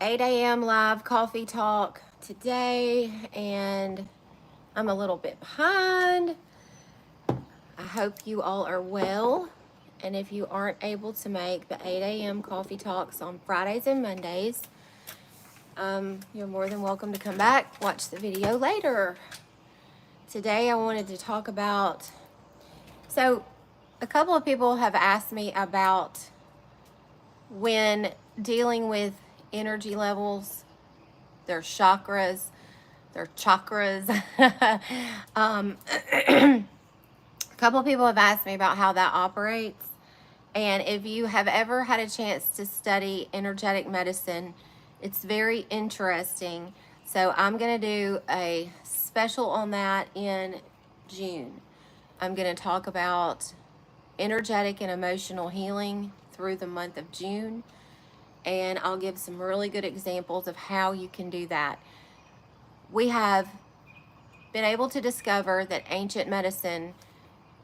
8 a.m. live coffee talk today, and I'm a little bit behind. I hope you all are well. And if you aren't able to make the 8 a.m. coffee talks on Fridays and Mondays, you're more than welcome to come back, watch the video later. Today I wanted to talk about, so a couple of people have asked me about when dealing with energy levels, their chakras, a couple of people have asked me about how that operates. And if you have ever had a chance to study energetic medicine, it's very interesting. So I'm going to do a special on that in June. I'm going to talk about energetic and emotional healing through the month of June. And I'll give some really good examples of how you can do that. We have been able to discover that ancient medicine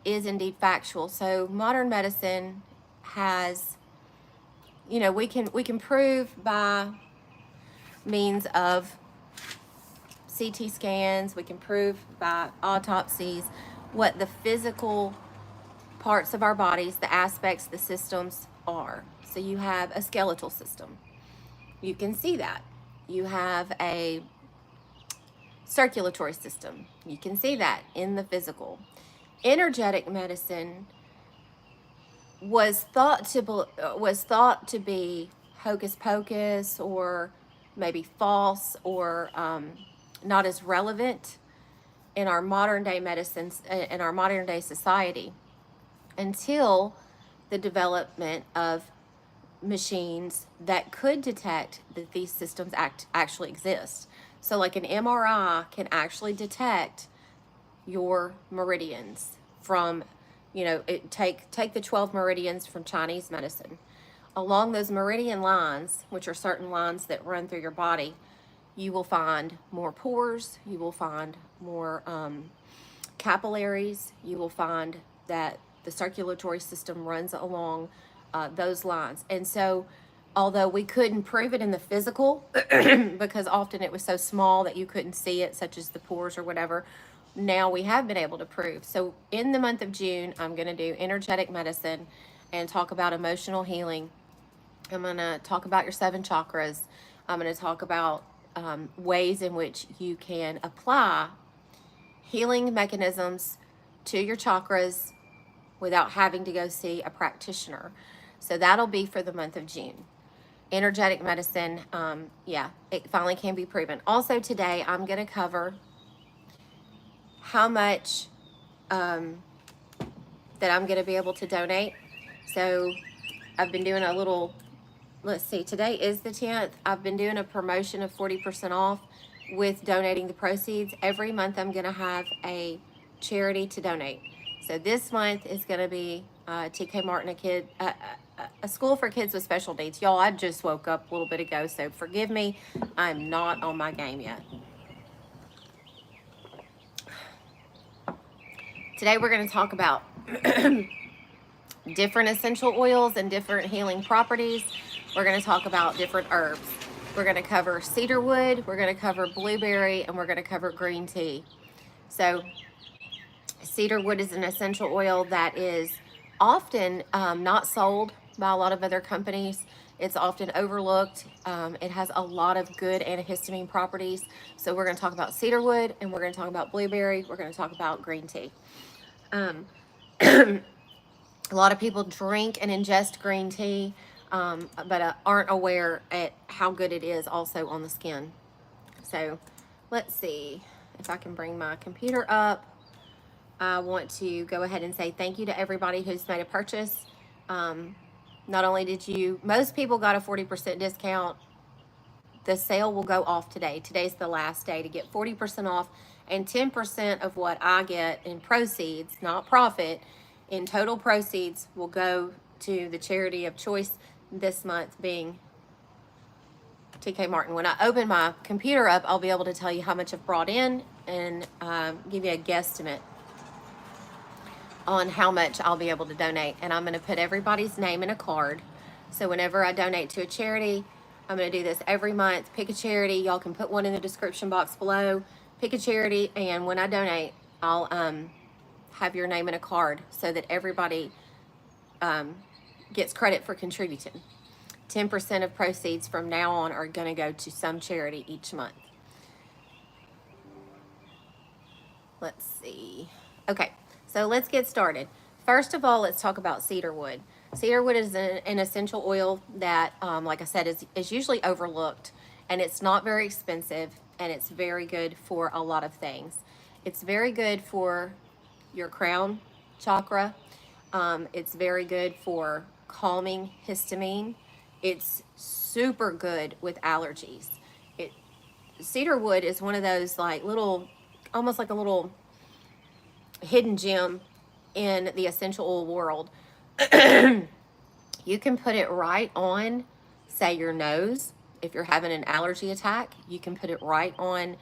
is indeed factual. So modern medicine has, we can prove by means of CT scans, we can prove by autopsies what the physical parts of our bodies, the aspects, the systems are. So you have a skeletal system. You can see that. You have a circulatory system. You can see that in the physical. Energetic medicine was thought to be hocus pocus, or maybe false, or not as relevant in our modern day medicines, in our modern day society, until the development of machines that could detect that these systems actually exist. So like an MRI can actually detect your meridians from, take the 12 meridians from Chinese medicine. Along those meridian lines, which are certain lines that run through your body, you will find more pores, you will find more capillaries, you will find that the circulatory system runs along those lines. And so, although we couldn't prove it in the physical, because often it was so small that you couldn't see it, such as the pores or whatever, now we have been able to prove. So in the month of June, I'm going to do energetic medicine and talk about emotional healing. I'm going to talk about your 7 chakras. I'm going to talk about ways in which you can apply healing mechanisms to your chakras without having to go see a practitioner. So that'll be for the month of June. Energetic medicine, it finally can be proven. Also today, I'm going to cover how much that I'm going to be able to donate. So I've been doing a little, let's see, today is the 10th. I've been doing a promotion of 40% off with donating the proceeds. Every month I'm going to have a charity to donate. So this month is going to be TK Martin, a school for kids with special needs. Y'all, I just woke up a little bit ago, so forgive me. I'm not on my game yet. Today we're going to talk about different essential oils and different healing properties. We're going to talk about different herbs. We're going to cover cedarwood, we're going to cover blueberry, and we're going to cover green tea. So cedarwood is an essential oil that is often not sold by a lot of other companies. It's often overlooked. It has a lot of good antihistamine properties. So we're going to talk about cedarwood, and we're going to talk about blueberry. We're going to talk about green tea. A lot of people drink and ingest green tea, but aren't aware at how good it is also on the skin. So let's see if I can bring my computer up. I want to go ahead and say thank you to everybody who's made a purchase. Not only did most people got a 40% discount. The sale will go off today. Today's the last day to get 40% off, and 10% of what I get in proceeds, not profit, in total proceeds will go to the charity of choice this month being TK Martin. When I open my computer up, I'll be able to tell you how much I've brought in and give you a guesstimate on how much I'll be able to donate. And I'm going to put everybody's name in a card. So whenever I donate to a charity, I'm going to do this every month. Pick a charity. Y'all can put one in the description box below. Pick a charity, and when I donate, I'll have your name in a card so that everybody gets credit for contributing. 10% of proceeds from now on are going to go to some charity each month. Let's see. Okay, so let's get started. First of all, let's talk about cedarwood. Cedarwood is an essential oil that, like I said, is usually overlooked, and it's not very expensive, and it's very good for a lot of things. It's very good for your crown chakra. It's very good for calming histamine. It's super good with allergies. Cedarwood is one of those like little, almost like a little hidden gem in the essential oil world. You can put it right on, say, your nose. If you're having an allergy attack, you can put it right on.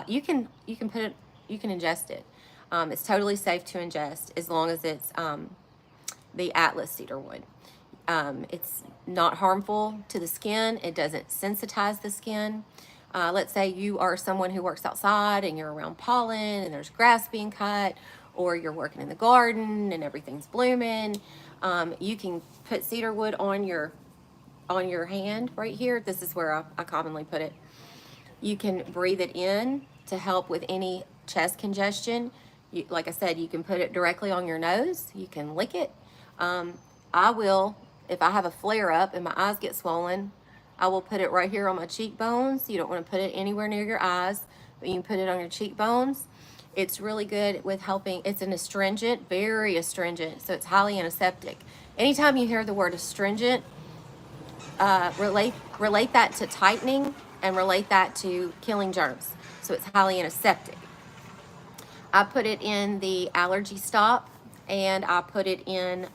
You can put it. You can ingest it. It's totally safe to ingest as long as it's the Atlas cedarwood. It's not harmful to the skin. It doesn't sensitize the skin. Let's say you are someone who works outside and you're around pollen and there's grass being cut, or you're working in the garden and everything's blooming. You can put cedarwood on your hand right here. This is where I commonly put it. You can breathe it in to help with any chest congestion. Like I said, you can put it directly on your nose. You can lick it. I will, if I have a flare up and my eyes get swollen, I will put it right here on my cheekbones. You don't want to put it anywhere near your eyes, but you can put it on your cheekbones. It's really good with helping. It's an astringent, very astringent, so it's highly antiseptic. Anytime you hear the word astringent, relate that to tightening and relate that to killing germs. So it's highly antiseptic. I put it in the allergy stop, and I put it in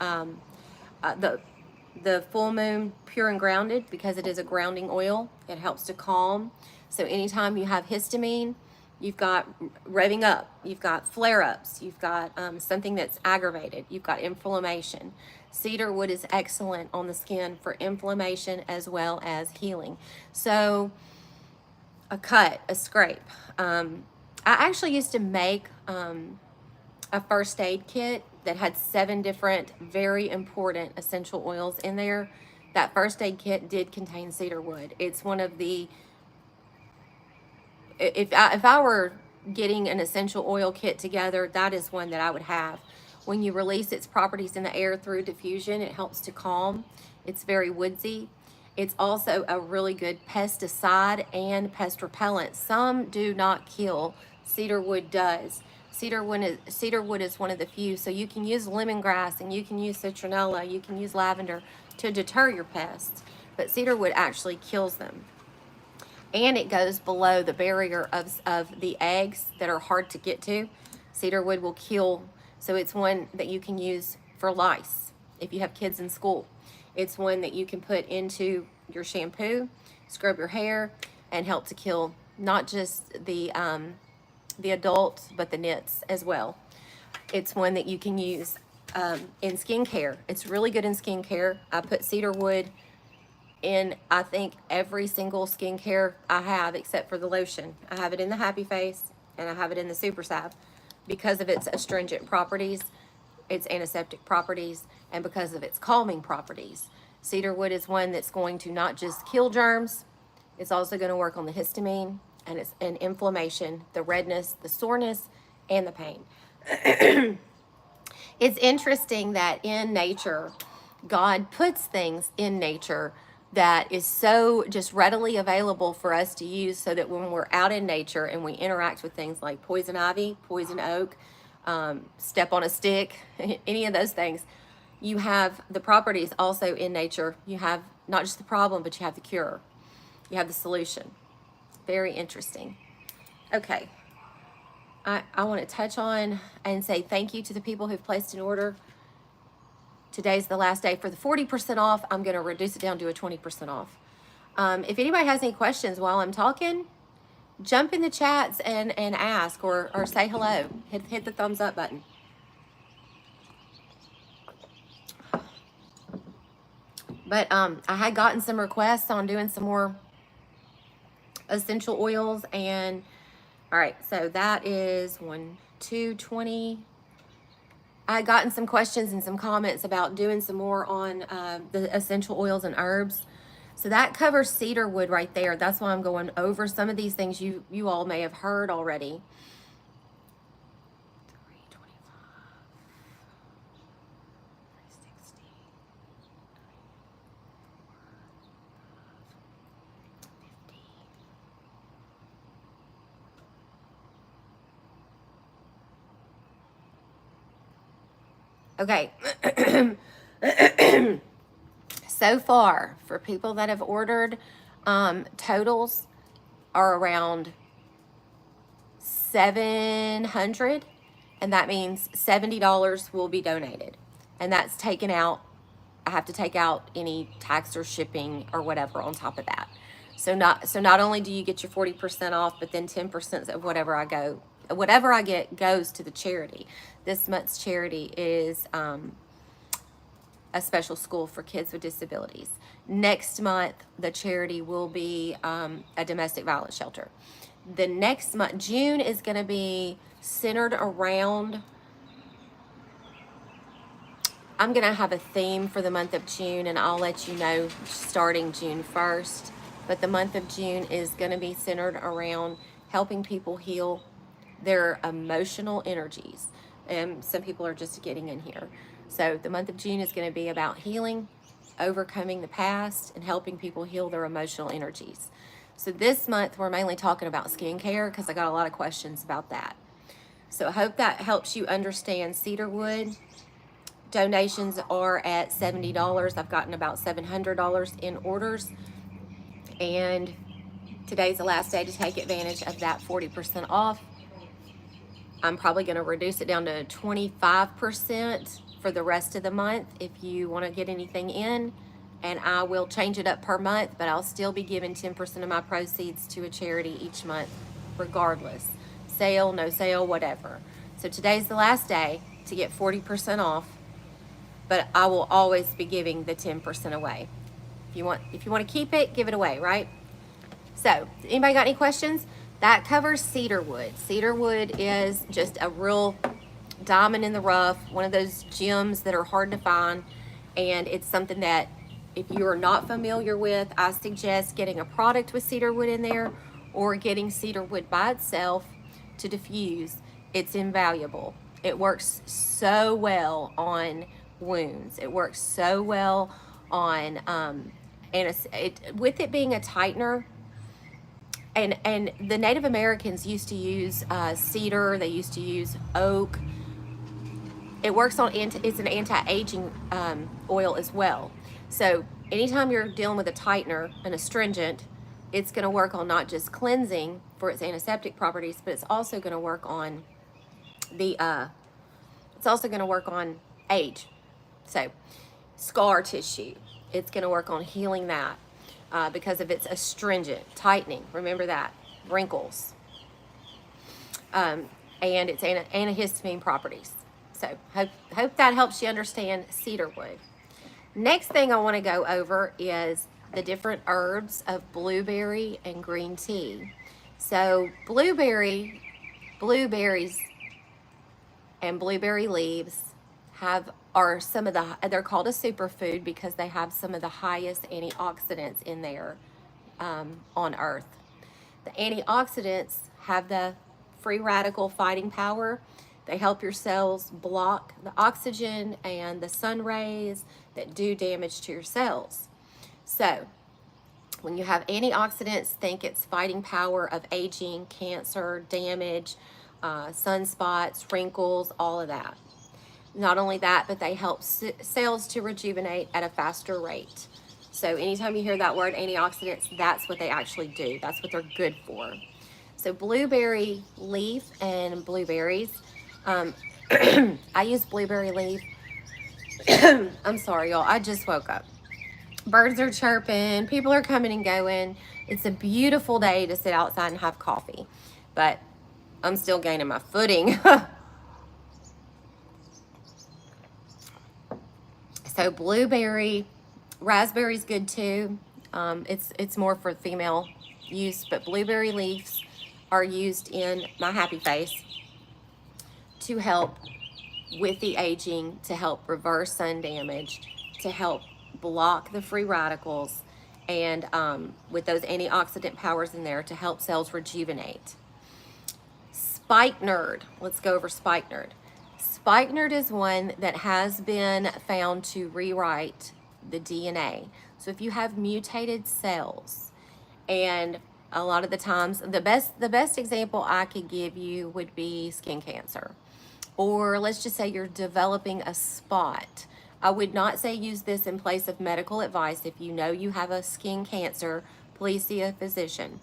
the full moon pure and grounded, because it is a grounding oil. It helps to calm. So anytime you have histamine, you've got revving up, you've got flare-ups, you've got something that's aggravated, you've got inflammation. Cedarwood is excellent on the skin for inflammation as well as healing. So a cut, a scrape. I actually used to make a first aid kit that had 7 different very important essential oils in there. That first aid kit did contain cedarwood. It's one of the, if I were getting an essential oil kit together, that is one that I would have. When you release its properties in the air through diffusion, it helps to calm. It's very woodsy. It's also a really good pesticide and pest repellent. Some do not kill. Cedarwood does. Cedarwood is one of the few. So you can use lemongrass, and you can use citronella, you can use lavender to deter your pests. But cedarwood actually kills them. And it goes below the barrier of the eggs that are hard to get to. Cedarwood will kill. So it's one that you can use for lice if you have kids in school. It's one that you can put into your shampoo, scrub your hair, and help to kill not just the adults, but the nits as well. It's one that you can use in skincare. It's really good in skincare. I put cedarwood in, I think, every single skincare I have except for the lotion. I have it in the Happy Face, and I have it in the Super Salve because of its astringent properties, its antiseptic properties, and because of its calming properties. Cedarwood is one that's going to not just kill germs, it's also going to work on the histamine and it's an inflammation, the redness, the soreness, and the pain. It's interesting that in nature, God puts things in nature that is so just readily available for us to use, so that when we're out in nature and we interact with things like poison ivy, poison oak, step on a stick, any of those things, you have the properties also in nature. You have not just the problem, but you have the cure. You have the solution. Very interesting. Okay. I want to touch on and say thank you to the people who've placed an order. Today's the last day for the 40% off. I'm going to reduce it down to a 20% off. If anybody has any questions while I'm talking, jump in the chats and ask or say hello. Hit the thumbs up button. But I had gotten some requests on doing some more essential oils. And all right, so that is 1, 2, 20. I had gotten some questions and some comments about doing some more on the essential oils and herbs. So that covers cedarwood right there. That's why I'm going over some of these things you all may have heard already. 325, 360, 50. Okay. So far, for people that have ordered, totals are around 700, and that means $70 will be donated, and that's taken out. I have to take out any tax or shipping or whatever on top of that. So not only do you get your 40% off, but then 10% of whatever I get goes to the charity. This month's charity is a special school for kids with disabilities. Next month, the charity will be a domestic violence shelter. The next month, June, is going to be centered around, I'm going to have a theme for the month of June, and I'll let you know starting June 1st. But the month of June is going to be centered around helping people heal their emotional energies. And some people are just getting in here. So the month of June is going to be about healing, overcoming the past, and helping people heal their emotional energies. So this month we're mainly talking about skincare because I got a lot of questions about that. So I hope that helps you understand cedarwood. Donations are at $70. I've gotten about $700 in orders. And today's the last day to take advantage of that 40% off. I'm probably going to reduce it down to 25% for the rest of the month if you want to get anything in, and I will change it up per month, but I'll still be giving 10% of my proceeds to a charity each month regardless. Sale, no sale, whatever. So today's the last day to get 40% off, but I will always be giving the 10% away. If you want to keep it, give it away, right? So, anybody got any questions? That covers cedarwood. Cedarwood is just a real diamond in the rough, one of those gems that are hard to find, and it's something that if you are not familiar with, I suggest getting a product with cedarwood in there or getting cedarwood by itself to diffuse. It's invaluable. It works so well on wounds. It works so well on with it being a tightener. And the Native Americans used to use cedar. They used to use oak. It works on it's an anti-aging oil as well. So anytime you're dealing with a tightener, an astringent, it's going to work on not just cleansing for its antiseptic properties, but it's also going to work on age. So scar tissue, it's going to work on healing that because of its astringent, tightening. Remember that. Wrinkles. And its antihistamine properties. So hope that helps you understand cedarwood. Next thing I want to go over is the different herbs of blueberry and green tea. So blueberries and blueberry leaves they're called a superfood because they have some of the highest antioxidants in there on earth. The antioxidants have the free radical fighting power. They help your cells block the oxygen and the sun rays that do damage to your cells. So when you have antioxidants, think it's fighting power of aging, cancer, damage, sunspots, wrinkles, all of that. Not only that, but they help cells to rejuvenate at a faster rate. So anytime you hear that word antioxidants, that's what they actually do. That's what they're good for. So blueberry leaf and blueberries. I use blueberry leaf. I'm sorry, y'all. I just woke up. Birds are chirping. People are coming and going. It's a beautiful day to sit outside and have coffee. But I'm still gaining my footing. So blueberry Raspberry's good too. It's more for female use, but blueberry leaves are used in my happy face to help with the aging, to help reverse sun damage, to help block the free radicals, and with those antioxidant powers in there to help cells rejuvenate. Spikenard, let's go over Spikenard. Spikenard is one that has been found to rewrite the DNA. So if you have mutated cells, and a lot of the times, the best example I could give you would be skin cancer. Or let's just say you're developing a spot. I would not say use this in place of medical advice. If you know you have a skin cancer, please see a physician.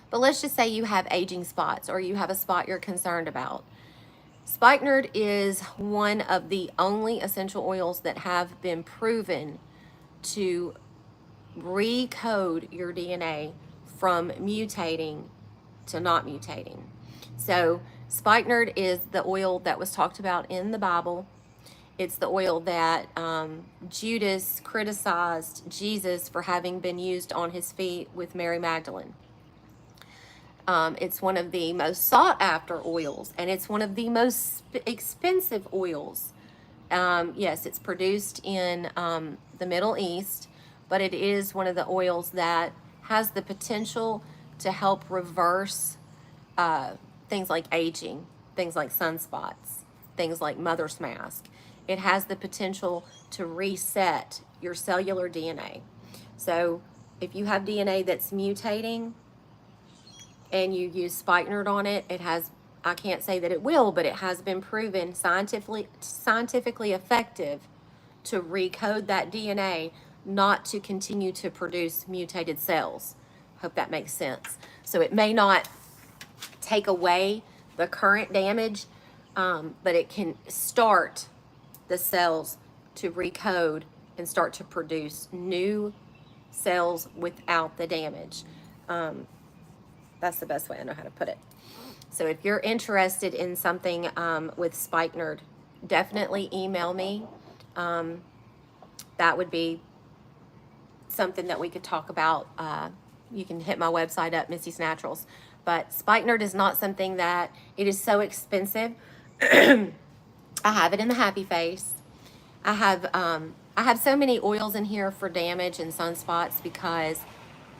But let's just say you have aging spots, or you have a spot you're concerned about. Spikenard is one of the only essential oils that have been proven to recode your DNA from mutating to not mutating. So Spikenard is the oil that was talked about in the Bible. It's the oil that Judas criticized Jesus for having been used on his feet with Mary Magdalene. It's one of the most sought after oils, and it's one of the most expensive oils. Yes, it's produced in the Middle East, but it is one of the oils that has the potential to help reverse things like aging, things like sunspots, things like mother's mask. It has the potential to reset your cellular DNA. So if you have DNA that's mutating and you use Spikenard on it, it has, I can't say that it will, but it has been proven scientifically effective to recode that DNA, not to continue to produce mutated cells. Hope that makes sense. So it may not take away the current damage, but it can start the cells to recode and start to produce new cells without the damage. That's the best way I know how to put it. So if you're interested in something with Spikenard, definitely email me. That would be something that we could talk about. You can hit my website up, Missy's Naturals. But Spikenard is not something that, it is so expensive. I have it in the happy face. I have so many oils in here for damage and sunspots because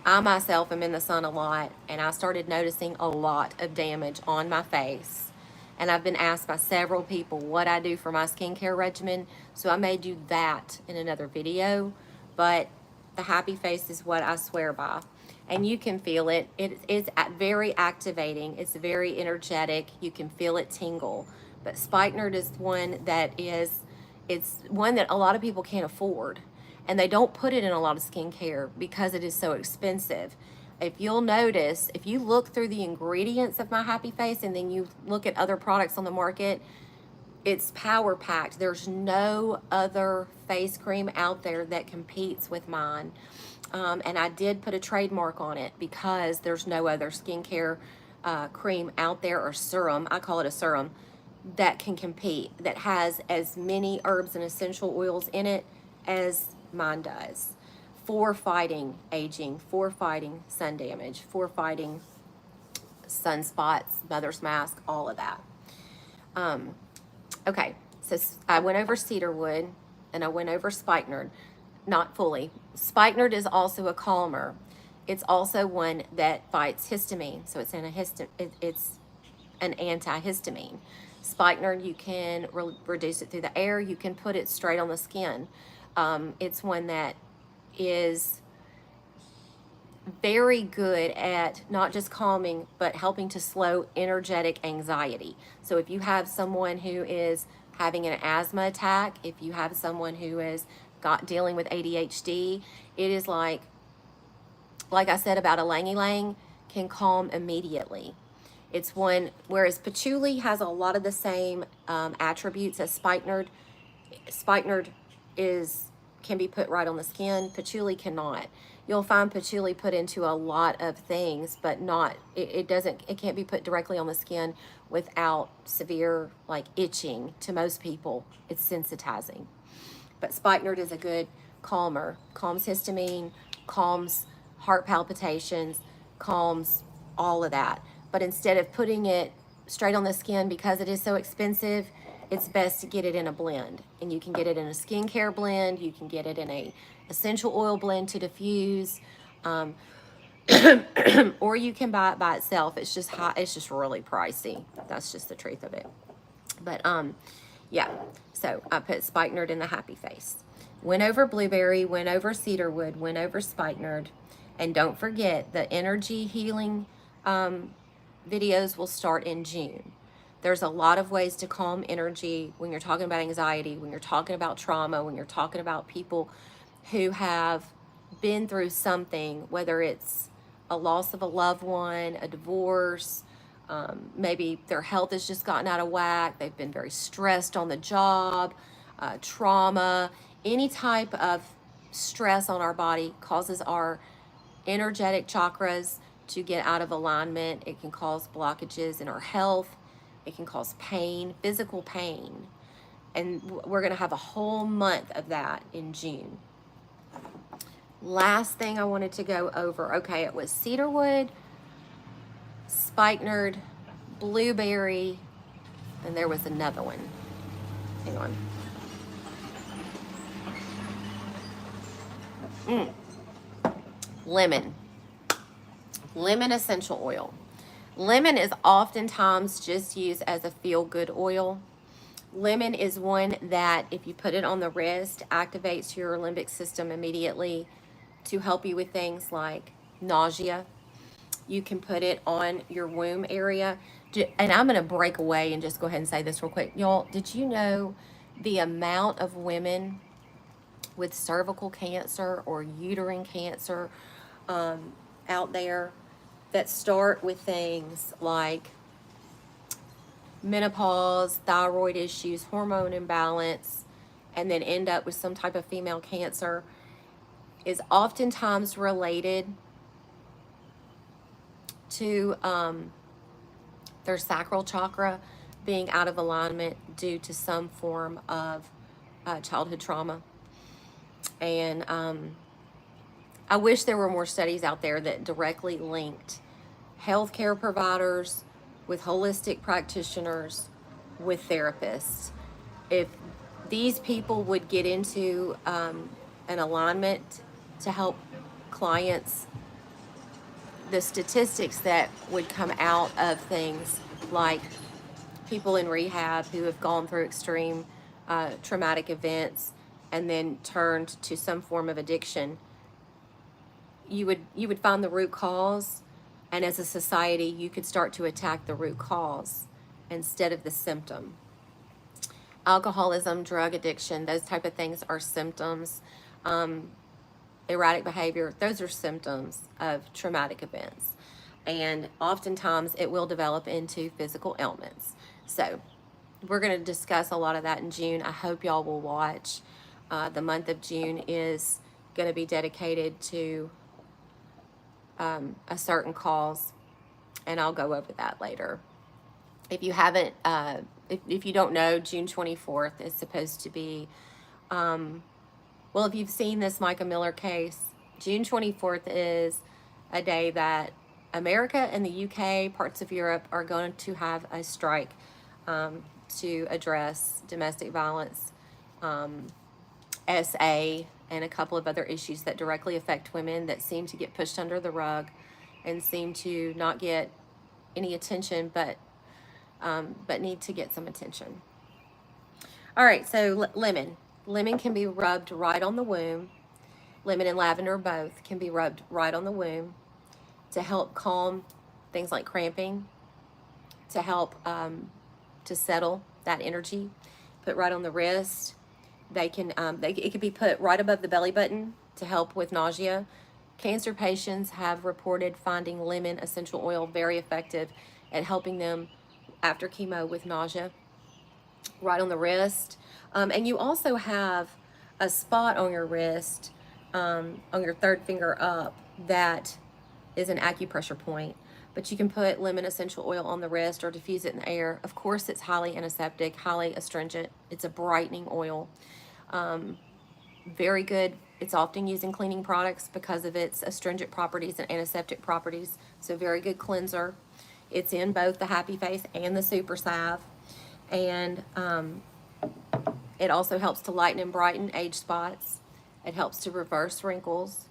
I myself am in the sun a lot, and I started noticing a lot of damage on my face. And I've been asked by several people what I do for my skincare regimen, so I may do that in another video, but the happy face is what I swear by. And you can feel it. It is very activating. It's very energetic. You can feel it tingle. But Spikenard is one that it's one that a lot of people can't afford. And they don't put it in a lot of skincare because it is so expensive. If you'll notice, if you look through the ingredients of my happy face and then you look at other products on the market, it's power packed. There's no other face cream out there that competes with mine. And I did put a trademark on it because there's no other skincare cream out there, or serum, I call it a serum, that can compete, that has as many herbs and essential oils in it as mine does, for fighting aging, for fighting sun damage, for fighting sunspots, mother's mask, all of that. Okay, so I went over Cedarwood and I went over Spikenard, not fully. Spikenard is also a calmer. It's also one that fights histamine, so it's it's an antihistamine. Spikenard, you can reduce it through the air. You can put it straight on the skin. It's one that is very good at not just calming, but helping to slow energetic anxiety. So if you have someone who is having an asthma attack, if you have someone who is dealing with ADHD, it is like I said about a Lang Ylang, can calm immediately. It's one, whereas patchouli has a lot of the same attributes as Spikenard. Spikenard can be put right on the skin. Patchouli cannot. You'll find patchouli put into a lot of things, but it can't be put directly on the skin without severe like itching. To most people, it's sensitizing. But Spikenard is a good calmer, calms histamine, calms heart palpitations, calms all of that. But instead of putting it straight on the skin because it is so expensive, it's best to get it in a blend. And you can get it in a skincare blend, you can get it in a essential oil blend to diffuse, or you can buy it by itself. It's just high, it's just really pricey. That's just the truth of it. But yeah, so I put Spikenard in the happy face. Went over blueberry, went over cedarwood, went over spikenard. And don't forget, the energy healing videos will start in June. There's a lot of ways to calm energy when you're talking about anxiety, when you're talking about trauma, when you're talking about people who have been through something, whether it's a loss of a loved one, a divorce, maybe their health has just gotten out of whack, they've been very stressed on the job, trauma, any type of stress on our body causes our energetic chakras to get out of alignment. It can cause blockages in our health. It can cause pain, physical pain. And we're going to have a whole month of that in June. Last thing I wanted to go over. Okay, it was cedarwood, spikenard, blueberry, and there was another one. Hang on. Lemon. Lemon essential oil. Lemon is oftentimes just used as a feel-good oil. Lemon is one that, if you put it on the wrist, activates your limbic system immediately to help you with things like nausea. You can put it on your womb area. And I'm going to break away and just go ahead and say this real quick. Y'all, did you know the amount of women with cervical cancer or uterine cancer out there that start with things like menopause, thyroid issues, hormone imbalance, and then end up with some type of female cancer, is oftentimes related to their sacral chakra being out of alignment due to some form of childhood trauma. And I wish there were more studies out there that directly linked healthcare providers with holistic practitioners with therapists. If these people would get into an alignment to help clients, the statistics that would come out of things like people in rehab who have gone through extreme traumatic events and then turned to some form of addiction, you would find the root cause, and as a society you could start to attack the root cause instead of the symptom. Alcoholism, drug addiction, those type of things are symptoms. Erratic behavior, those are symptoms of traumatic events, and oftentimes it will develop into physical ailments. So we're going to discuss a lot of that in June. I hope y'all will watch. The month of June is going to be dedicated to a certain cause, and I'll go over that later. If you haven't, if you don't know, June 24th is supposed to be, well, if you've seen this Micah Miller case, June 24th is a day that America and the UK, parts of Europe, are going to have a strike to address domestic violence, SA, and a couple of other issues that directly affect women that seem to get pushed under the rug and seem to not get any attention, but need to get some attention. All right, so lemon. Lemon can be rubbed right on the womb. Lemon and lavender both can be rubbed right on the womb to help calm things like cramping, to help to settle that energy. Put right on the wrist. They can it can be put right above the belly button to help with nausea. Cancer patients have reported finding lemon essential oil very effective at helping them after chemo with nausea. Right on the wrist. And you also have a spot on your wrist, on your third finger up, that is an acupressure point. But you can put lemon essential oil on the wrist or diffuse it in the air. Of course, it's highly antiseptic, highly astringent. It's a brightening oil. Very good. It's often used in cleaning products because of its astringent properties and antiseptic properties. So very good cleanser. It's in both the Happy Face and the Super Salve. And it also helps to lighten and brighten age spots. It helps to reverse wrinkles.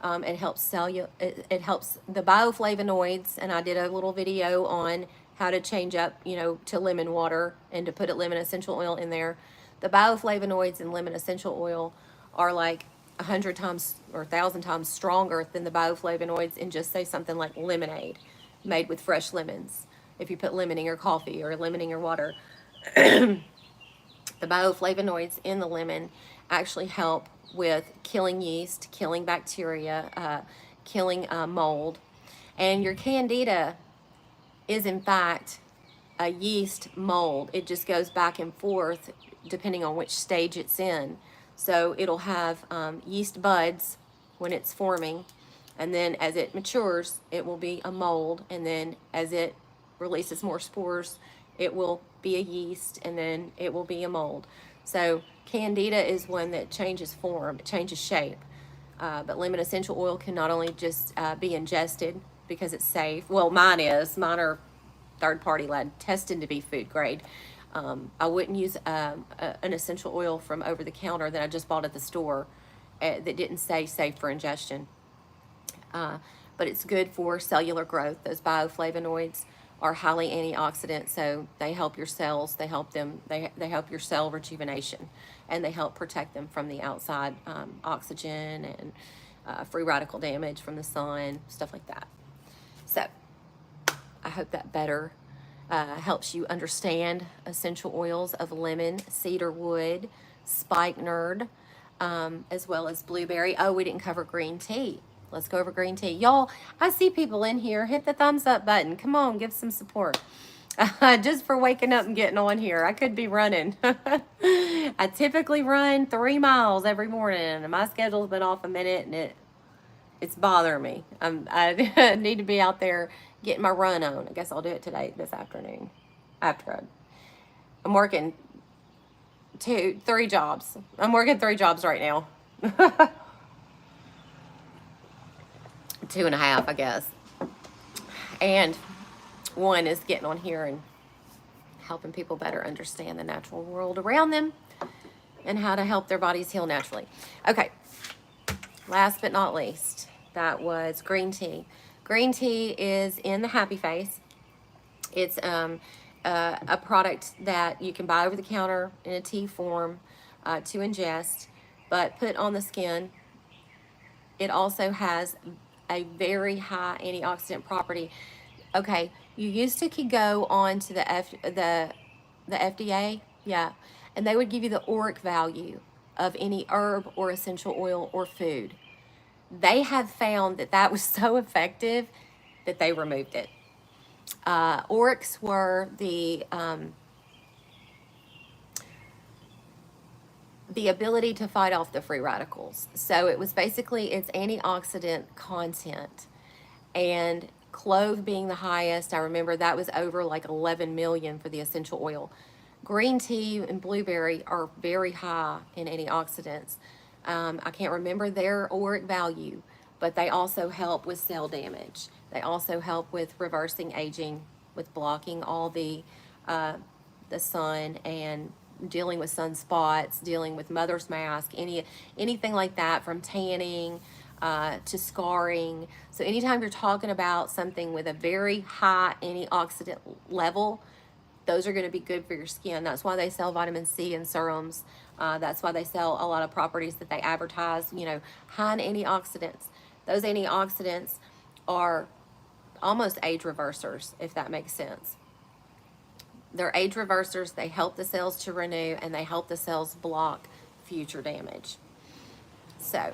It helps it helps the bioflavonoids, and I did a little video on how to change up, to lemon water and to put lemon essential oil in there. The bioflavonoids in lemon essential oil are like 100 times or 1,000 times stronger than the bioflavonoids in just say something like lemonade made with fresh lemons. If you put lemon in your coffee or lemon in your water, the bioflavonoids in the lemon actually help with killing yeast, killing bacteria, killing mold. And your candida is in fact a yeast mold. It just goes back and forth depending on which stage it's in. So it'll have yeast buds when it's forming, and then as it matures, it will be a mold, and then as it releases more spores, it will be a yeast, and then it will be a mold. So candida is one that changes form, it changes shape. But lemon essential oil can not only just be ingested because it's safe. Well, mine is. Mine are third-party lab tested to be food grade. I wouldn't use an essential oil from over the counter that I just bought at the store that didn't say safe for ingestion. But it's good for cellular growth. Those bioflavonoids are highly antioxidant, so they help your cells. They help them. They help your cell rejuvenation, and they help protect them from the outside oxygen and free radical damage from the sun, stuff like that. So I hope that better helps you understand essential oils of lemon, cedarwood, spikenard, as well as blueberry. Oh, we didn't cover green tea. Let's go over green tea. Y'all, I see people in here. Hit the thumbs up button. Come on, give some support. Just for waking up and getting on here. I could be running. I typically run 3 miles every morning, and my schedule's been off a minute, and it's bothering me. I need to be out there getting my run on. I guess I'll do it this afternoon. I'm working 3 jobs. I'm working 3 jobs right now. 2.5, I guess. And one is getting on here and helping people better understand the natural world around them and how to help their bodies heal naturally. Okay, last but not least, that was green tea. Green tea is in the Happy Face. It's a product that you can buy over the counter in a tea form to ingest, but put on the skin. It also has a very high antioxidant property. Okay, you used to could go on to the FDA, yeah, and they would give you the ORAC value of any herb or essential oil or food. They have found that that was so effective that they removed it. ORACs were the ability to fight off the free radicals. So it was basically its antioxidant content. And clove being the highest, I remember that was over like 11 million for the essential oil. Green tea and blueberry are very high in antioxidants. I can't remember their ORAC value, but they also help with cell damage. They also help with reversing aging, with blocking all the sun and dealing with sunspots, dealing with mother's mask, anything like that, from tanning to scarring. So anytime you're talking about something with a very high antioxidant level, those are going to be good for your skin. That's why they sell vitamin C in serums. That's why they sell a lot of properties that they advertise, high in antioxidants. Those antioxidants are almost age reversers, if that makes sense. They're age reversers. They help the cells to renew, and they help the cells block future damage. So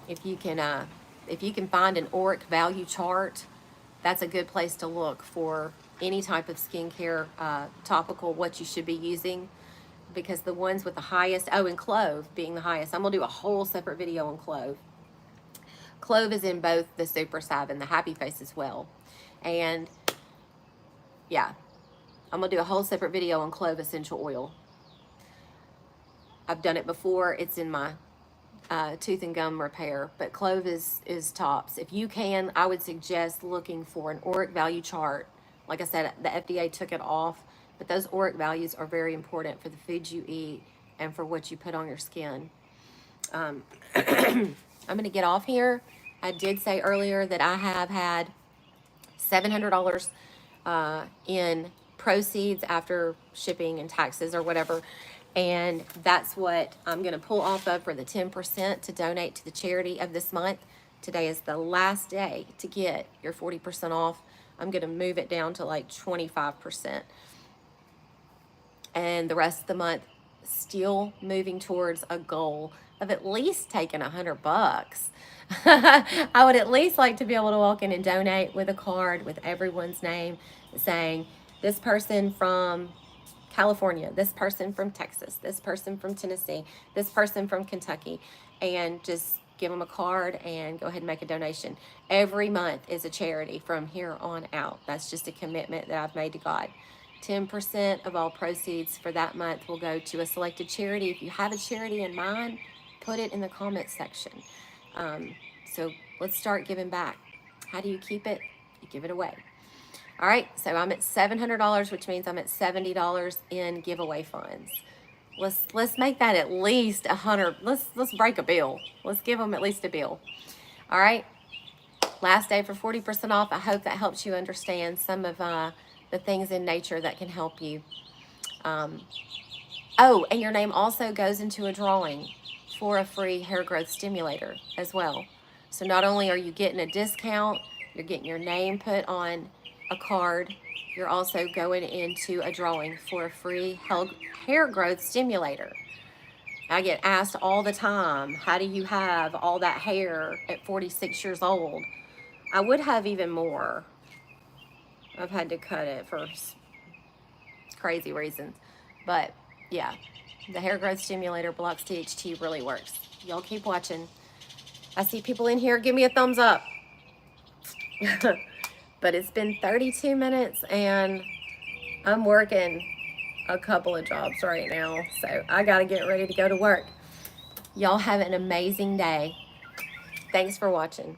if you can find an ORAC value chart, that's a good place to look for any type of skincare topical, what you should be using, because the ones with the highest, and clove being the highest. I'm going to do a whole separate video on clove. Clove is in both the Super Salve and the Happy Face as well. And yeah, I'm going to do a whole separate video on clove essential oil. I've done it before. It's in my tooth and gum repair, but clove is tops. If you can, I would suggest looking for an ORAC value chart. Like I said, the FDA took it off, but those ORAC values are very important for the foods you eat and for what you put on your skin. I'm going to get off here. I did say earlier that I have had $700 in proceeds after shipping and taxes or whatever. And that's what I'm going to pull off of for the 10% to donate to the charity of this month. Today is the last day to get your 40% off. I'm going to move it down to like 25%. And the rest of the month, still moving towards a goal of at least taking $100. I would at least like to be able to walk in and donate with a card with everyone's name saying, this person from California, this person from Texas, this person from Tennessee, this person from Kentucky, and just give them a card and go ahead and make a donation. Every month is a charity from here on out. That's just a commitment that I've made to God. 10% of all proceeds for that month will go to a selected charity. If you have a charity in mind, put it in the comments section. So let's start giving back. How do you keep it? You give it away. All right, so I'm at $700, which means I'm at $70 in giveaway funds. Let's make that at least $100. Let's break a bill. Let's give them at least a bill. All right, last day for 40% off. I hope that helps you understand some of the things in nature that can help you. Oh, and your name also goes into a drawing for a free hair growth stimulator as well. So not only are you getting a discount, you're getting your name put on a card, you're also going into a drawing for a free hair growth stimulator. I get asked all the time, how do you have all that hair at 46 years old? I would have even more. I've had to cut it for crazy reasons. But yeah, the hair growth stimulator blocks THT really works. Y'all keep watching. I see people in here. Give me a thumbs up. But it's been 32 minutes and I'm working a couple of jobs right now. So I got to get ready to go to work. Y'all have an amazing day. Thanks for watching.